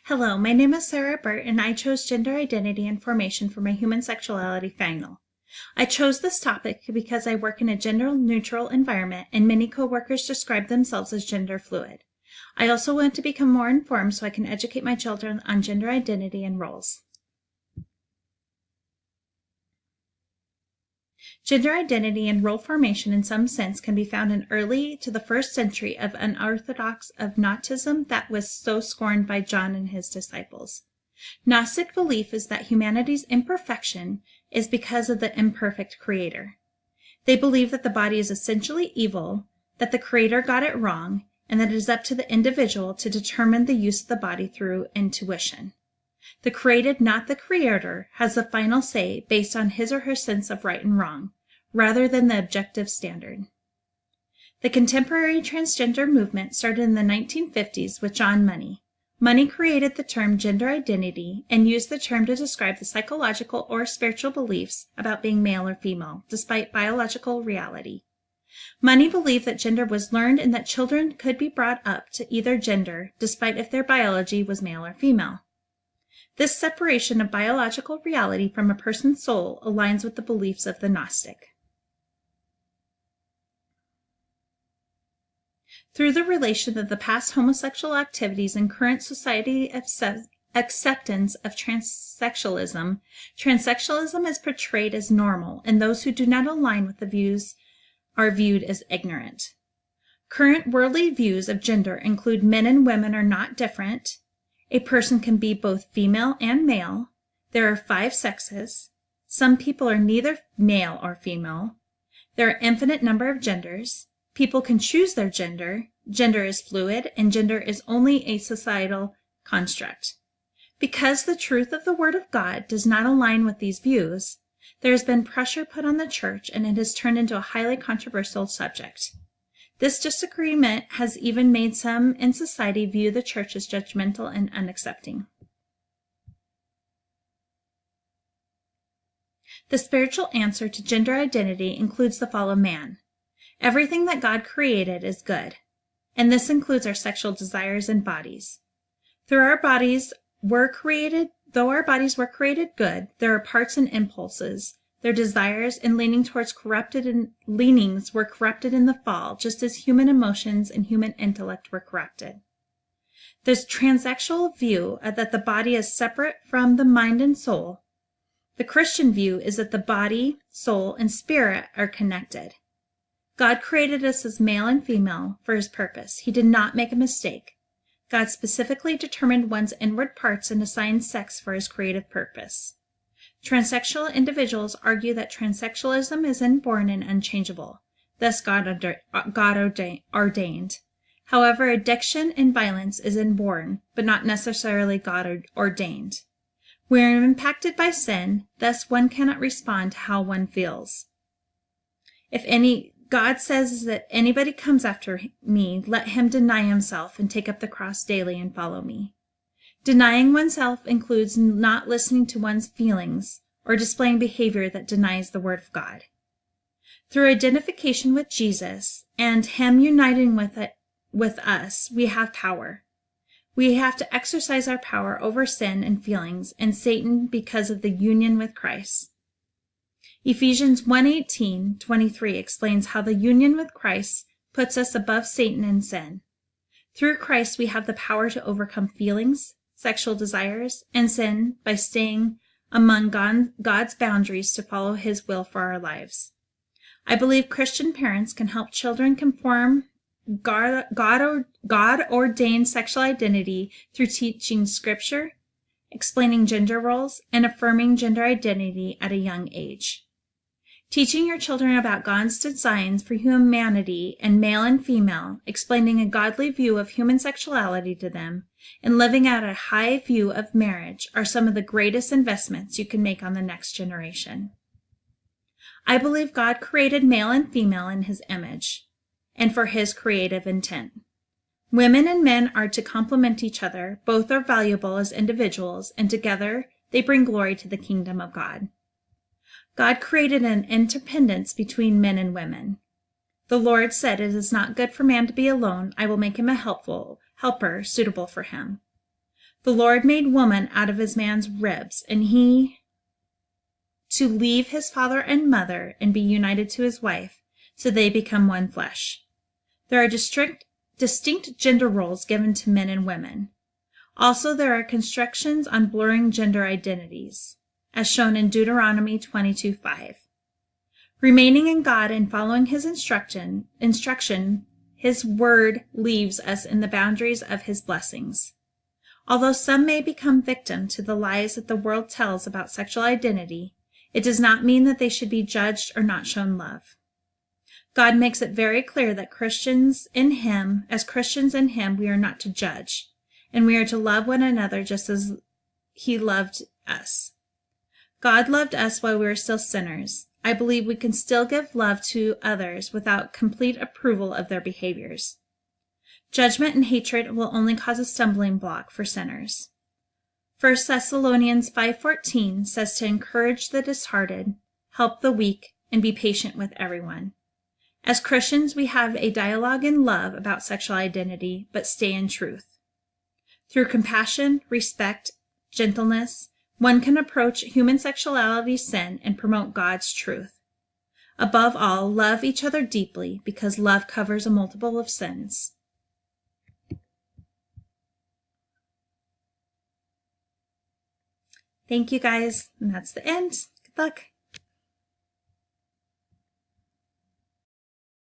Hello, my name is Sarah Burt, and I chose gender identity and formation for my human sexuality final. I chose this topic because I work in a gender-neutral environment, and many coworkers describe themselves as gender fluid. I also want to become more informed so I can educate my children on gender identity and roles. Gender identity and role formation in some sense can be found in early to the 1st century of unorthodox of Gnosticism that was so scorned by John and his disciples. Gnostic belief is that humanity's imperfection is because of the imperfect Creator. They believe that the body is essentially evil, that the Creator got it wrong, and that it is up to the individual to determine the use of the body through intuition. The created, not the Creator, has the final say based on his or her sense of right and wrong, rather than the objective standard. The contemporary transgender movement started in the 1950s with John Money. Money created the term gender identity and used the term to describe the psychological or spiritual beliefs about being male or female, despite biological reality. Money believed that gender was learned and that children could be brought up to either gender, despite if their biology was male or female. This separation of biological reality from a person's soul aligns with the beliefs of the Gnostic. Through the relation of the past homosexual activities and current society acceptance of transsexualism, transsexualism is portrayed as normal, and those who do not align with the views are viewed as ignorant. Current worldly views of gender include men and women are not different. A person can be both female and male. There are 5 sexes. Some people are neither male or female. There are infinite number of genders. People can choose their gender. Gender is fluid, and gender is only a societal construct. Because the truth of the Word of God does not align with these views, there has been pressure put on the church, and it has turned into a highly controversial subject. This disagreement has even made some in society view the church as judgmental and unaccepting. The spiritual answer to gender identity includes the fall of man. Everything that God created is good, and this includes our sexual desires and bodies. Though our bodies were created good, there are parts and impulses, their desires and leanings were corrupted in the fall, just as human emotions and human intellect were corrupted. This transsexual view that the body is separate from the mind and soul. The Christian view is that the body, soul, and spirit are connected. God created us as male and female for his purpose. He did not make a mistake. God specifically determined one's inward parts and assigned sex for his creative purpose. Transsexual individuals argue that transsexualism is inborn and unchangeable, thus God ordained. However, addiction and violence is inborn, but not necessarily God ordained. We are impacted by sin, thus one cannot respond to how one feels. God says that anybody comes after me, let him deny himself and take up the cross daily and follow me. Denying oneself includes not listening to one's feelings or displaying behavior that denies the Word of God. Through identification with Jesus and him uniting with us, we have power. We have to exercise our power over sin and feelings and Satan because of the union with Christ. Ephesians 1:18-23 explains how the union with Christ puts us above Satan and sin. Through Christ, we have the power to overcome feelings, sexual desires, and sin by staying among God's boundaries to follow his will for our lives. I believe Christian parents can help children conform God-ordained sexual identity through teaching scripture, explaining gender roles, and affirming gender identity at a young age. Teaching your children about God's designs for humanity and male and female, explaining a godly view of human sexuality to them, and living out a high view of marriage are some of the greatest investments you can make on the next generation. I believe God created male and female in his image and for his creative intent. Women and men are to complement each other. Both are valuable as individuals, and together they bring glory to the kingdom of God. God created an interdependence between men and women. The Lord said, "It is not good for man to be alone. I will make him a helper suitable for him." The Lord made woman out of his man's ribs, and he to leave his father and mother and be united to his wife, so they become one flesh. There are distinct gender roles given to men and women. Also, there are constrictions on blurring gender identities, as shown in Deuteronomy 22:5. Remaining in God and following his instruction, his word leaves us in the boundaries of his blessings. Although some may become victim to the lies that the world tells about sexual identity, it does not mean that they should be judged or not shown love. God makes it very clear that as Christians in him, we are not to judge, and we are to love one another just as he loved us. God loved us while we were still sinners. I believe we can still give love to others without complete approval of their behaviors. Judgment and hatred will only cause a stumbling block for sinners. 1 Thessalonians 5:14 says to encourage the disheartened, help the weak, and be patient with everyone. As Christians, we have a dialogue in love about sexual identity, but stay in truth. Through compassion, respect, gentleness, one can approach human sexuality sin and promote God's truth. Above all, love each other deeply because love covers a multiple of sins. Thank you guys, and that's the end. Good luck.